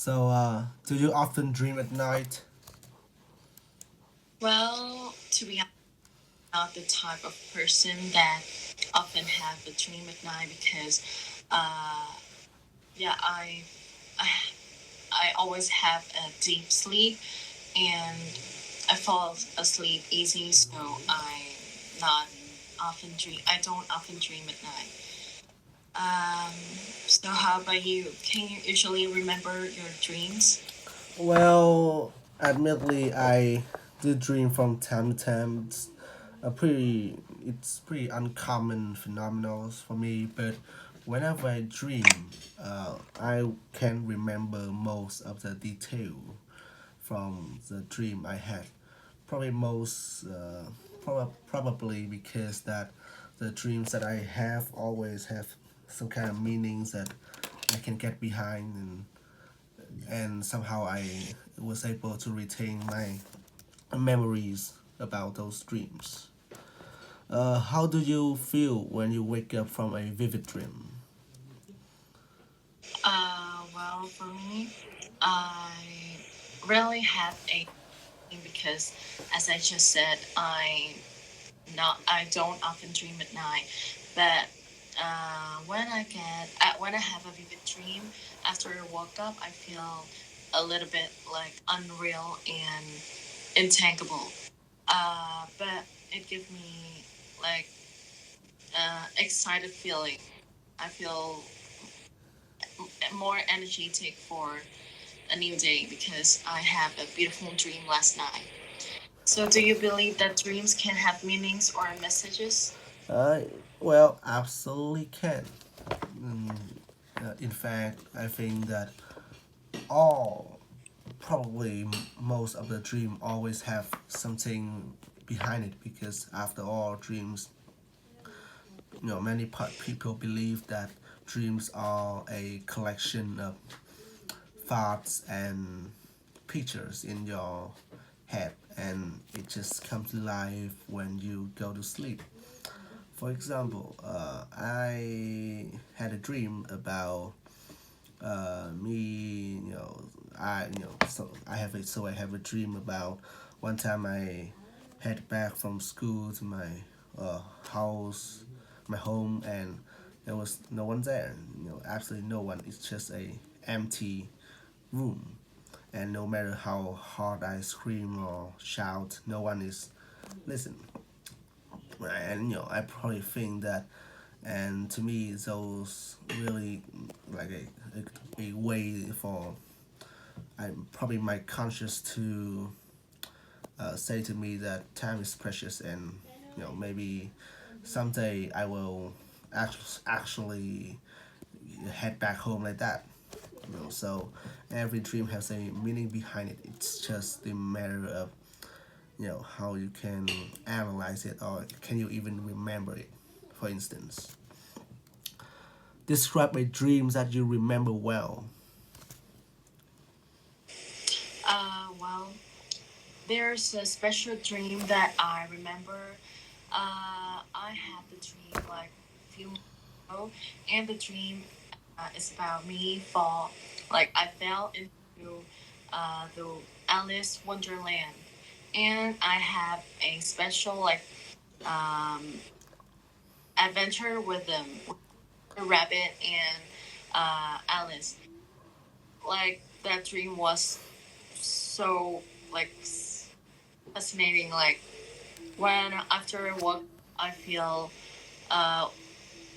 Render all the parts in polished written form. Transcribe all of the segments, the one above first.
So, do you often dream at night? Well, to be honest, I'm not the type of person that often have a dream at night because, uh, yeah, I, I always have a deep sleep and I fall asleep easy, so not I don't often dream at night. Um, so how about you? Can you usually remember your dreams? Well, admittedly, I do dream from time to time. It's pretty uncommon phenomenal for me. But whenever I dream, I can remember most of the detail from the dream I had. Probably most, probably because that the dreams that I have always have some kind of meanings that I can get behind, and somehow I was able to retain my memories about those dreams. How do you feel when you wake up from a vivid dream? Well, for me, I rarely have a dream because, as I just said, I don't often dream at night. But when I have a vivid dream after I woke up, I feel a little bit like unreal and intangible. But it gives me like excited feeling. I feel more energetic for a new day because I have a beautiful dream last night. So, do you believe that dreams can have meanings or messages? Uh, well, absolutely can. Mm, in fact, I think that all, probably most of the dream always have something behind it, because after all, dreams, many people believe that dreams are a collection of thoughts and pictures in your head, and it just comes to life when you go to sleep. For example, I had a dream about me. I have a dream about one time I head back from school to my house, my home, and there was no one there. Absolutely no one. It's just a empty room, and no matter how hard I scream or shout, no one is listening. And I probably think that, and to me, those really like a way for I probably my conscious to say to me that time is precious, and maybe someday I will actually head back home like that. So every dream has a meaning behind it. It's just a matter of how you can analyze it, or can you even remember it. For instance, describe a dream that you remember well. Well, there's a special dream that I remember. I had the dream like a few months ago, and the dream is about me fall. Like I fell into the Alice Wonderland, and I have a special like um, adventure with them, with the rabbit and Alice. Like that dream was so like fascinating. Like when after I walk, I feel uh,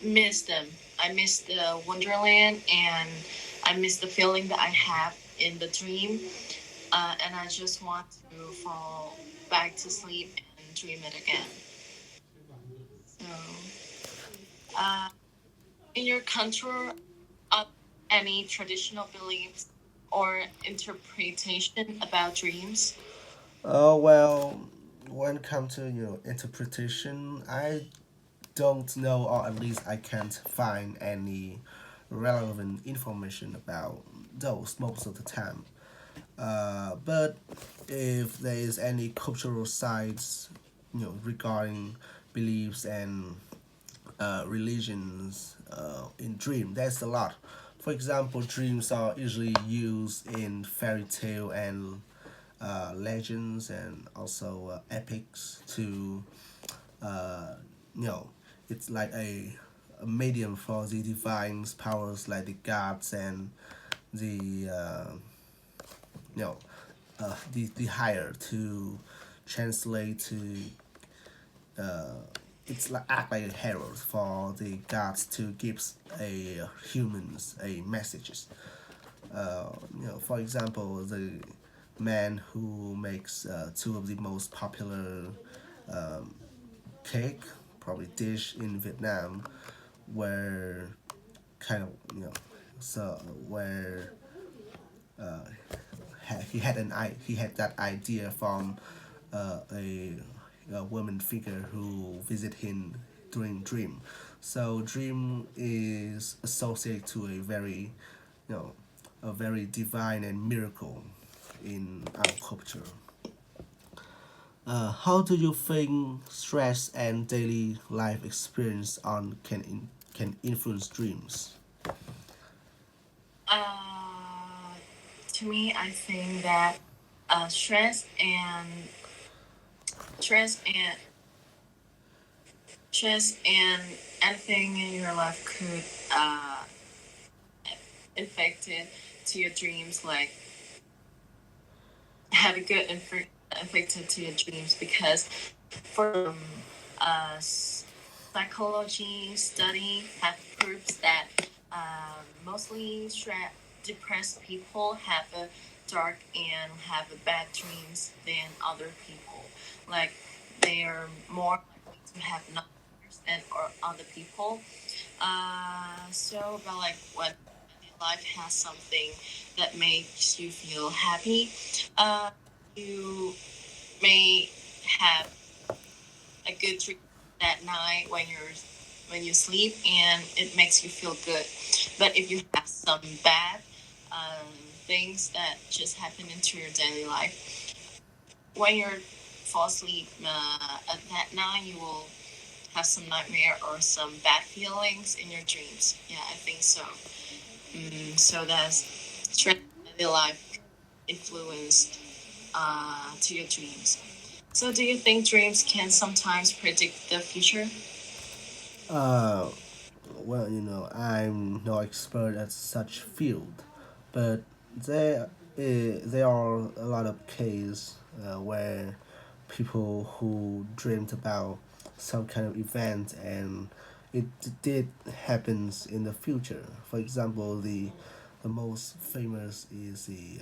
miss them. I miss the Wonderland and I miss the feeling that I have in the dream. And I just want to fall back to sleep and dream it again. So, uh, in your country, are any traditional beliefs or interpretation about dreams? Oh well, when it comes to interpretation, I don't know, or at least I can't find any relevant information about those most of the time. But if there is any cultural sides, regarding beliefs and religions in dream, there's a lot. For example, dreams are usually used in fairy tale and legends and also epics to uh, you know it's like a medium for the divine powers like the gods and the you know the higher to translate to it's like act like a herald for the gods to give a humans a messages. For example, the man who makes two of the most popular cake, probably dish in Vietnam, where kind of so where he had that idea from a woman figure who visit him during dream. So dream is associated to you know a very divine and miracle in our culture. How do you think stress and daily life experience can influence dreams? Uh, to me, I think that uh, stress and stress and stress and anything in your life could affect it to your dreams. Like have a good effect to your dreams because for psychology study have proves that mostly depressed people have a dark and have a bad dreams than other people. Like they are more likely to have nightmares than or other people. But like when life has something that makes you feel happy, uh, you may have a good dream that night when you sleep and it makes you feel good. But if you have some bad um, things that just happen into your daily life, when you fall asleep at that night, you will have some nightmare or some bad feelings in your dreams. Yeah, I think so. So that's stress in daily life influenced to your dreams. So, do you think dreams can sometimes predict the future? Uh, well, I'm no expert at such field, but there are a lot of cases where people who dreamt about some kind of event and it did happens in the future. For example, the most famous is the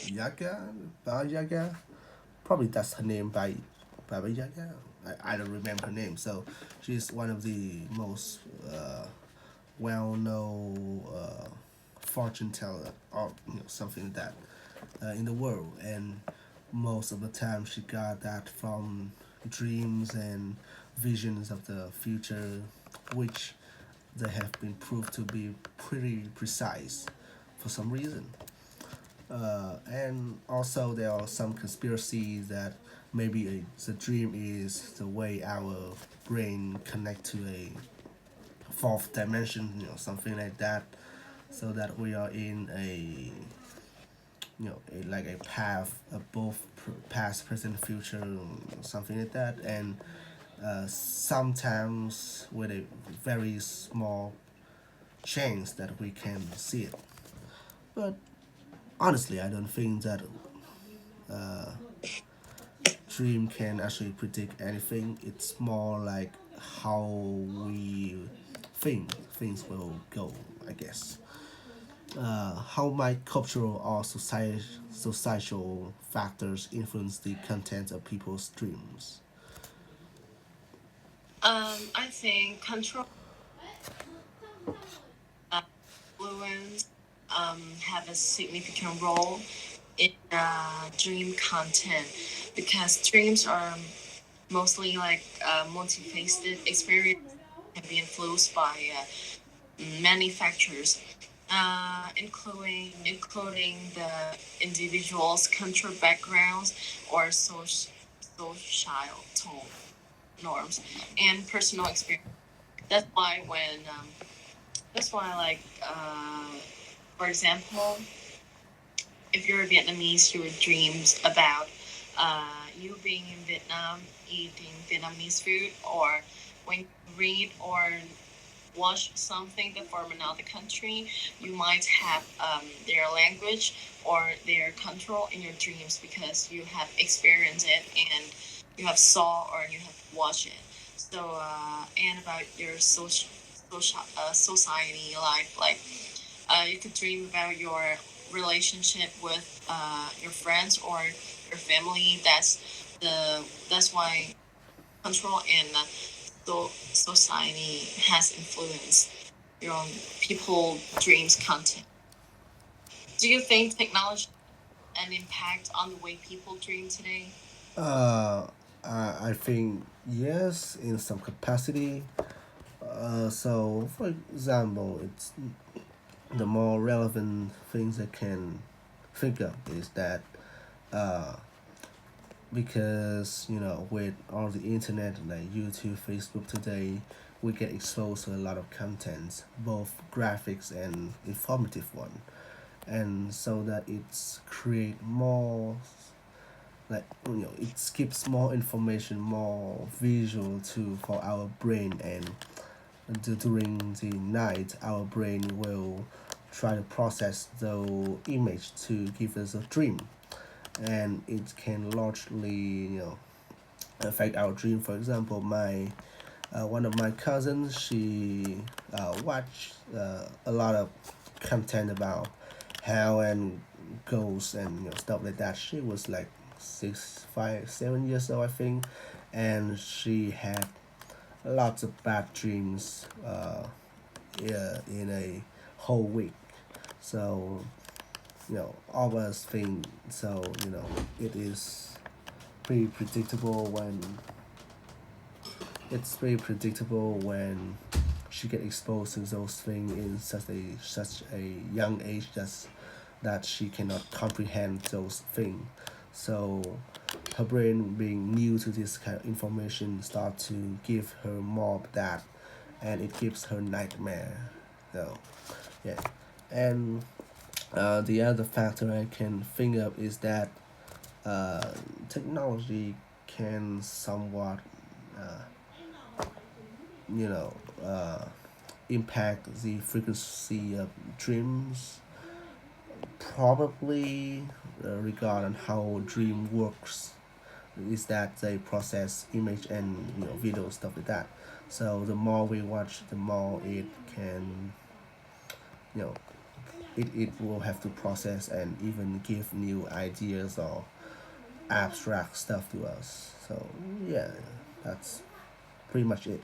Yaga, Baba Yaga. Probably that's her name by Baba Yaga. I don't remember her name. So she's one of the most well-known fortune teller or something like that in the world. And most of the time, she got that from dreams and visions of the future, which they have been proved to be pretty precise for some reason. And also, there are some conspiracies that maybe the dream is the way our brain connect to a fourth dimension, something like that, so that we are in like a path of both past, present, future, something like that, and sometimes with a very small chance that we can see it. But honestly, I don't think that dream can actually predict anything. It's more like how we think things will go, I guess. How might cultural or societal factors influence the content of people's dreams? I think control influence have a significant role in dream content because dreams are mostly like multifaceted experience can be influenced by many factors, including the individual's cultural backgrounds or social norms and personal experience. That's why when That's why, like, for example, if you're Vietnamese, your dreams about you being in Vietnam, eating Vietnamese food, or when you read or watch something that from another country, you might have their language or their control in your dreams because you have experienced it and you have saw or you have watched it. So and about your society life, like you could dream about your relationship with your friends or your family. That's why control and society has influenced your own people dreams content. Do you think technology has an impact on the way people dream today? Uh, I think yes, in some capacity. So, for example, it's the more relevant things I can think of is that uh, because with all the internet like YouTube, Facebook today, we get exposed to a lot of content, both graphics and informative one, and so that it's create more like it skips more information, more visual too for our brain, and during the night our brain will try to process the image to give us a dream, and it can largely affect our dream. For example, my one of my cousins, she watched a lot of content about hell and ghosts and stuff like that. She was like 6, 5, 7 years old, I think, and she had lots of bad dreams yeah, in a whole week. So all of us think so. It is pretty predictable when it's very predictable when she get exposed to those things in such a young age that she cannot comprehend those things. So her brain being new to this kind of information start to give her more of that, and it gives her nightmare. So yeah, and the other factor I can think of is that uh, technology can somewhat uh, you know, uh, impact the frequency of dreams. Probably regarding how dream works is that they process image and video stuff like that. So the more we watch, the more it can you know it will have to process and even give new ideas or abstract stuff to us. So yeah, that's pretty much it.